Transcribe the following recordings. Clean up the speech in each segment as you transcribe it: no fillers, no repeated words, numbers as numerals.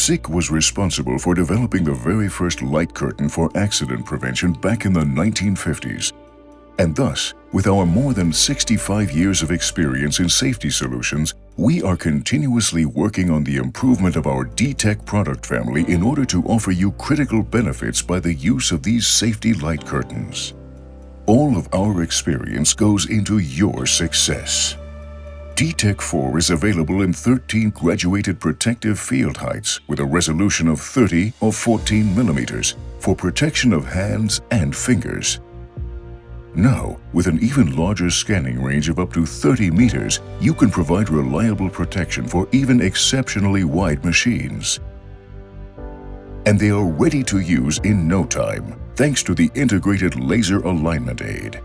SICK was responsible for developing the very first light curtain for accident prevention back in the 1950s. And thus, with our more than 65 years of experience in safety solutions, we are continuously working on the improvement of our deTec product family in order to offer you critical benefits by the use of these safety light curtains. All of our experience goes into your success. deTec4 is available in 13 graduated protective field heights with a resolution of 30 or 14 millimeters for protection of hands and fingers. Now, with an even larger scanning range of up to 30 meters, you can provide reliable protection for even exceptionally wide machines. And they are ready to use in no time, thanks to the integrated laser alignment aid.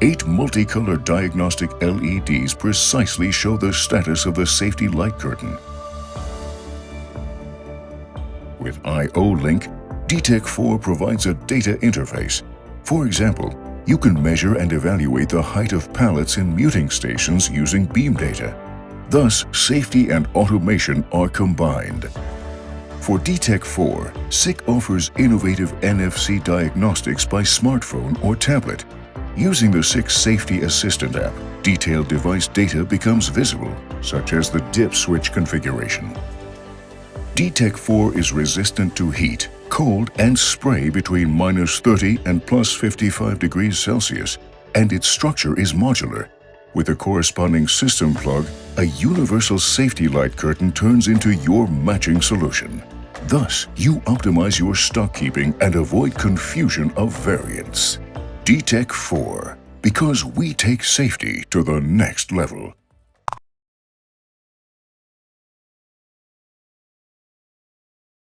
8 multicolored diagnostic LEDs precisely show the status of the safety light curtain. With IO-Link, deTec4 provides a data interface. For example, you can measure and evaluate the height of pallets in muting stations using beam data. Thus, safety and automation are combined. For deTec4, SICK offers innovative NFC diagnostics by smartphone or tablet. Using the SICK Safety Assistant app, detailed device data becomes visible, such as the dip switch configuration. deTec4 is resistant to heat, cold, and spray between -30 and +55 degrees Celsius, and its structure is modular. With a corresponding system plug, a universal safety light curtain turns into your matching solution. Thus, you optimize your stock keeping and avoid confusion of variants. deTec4, because we take safety to the next level.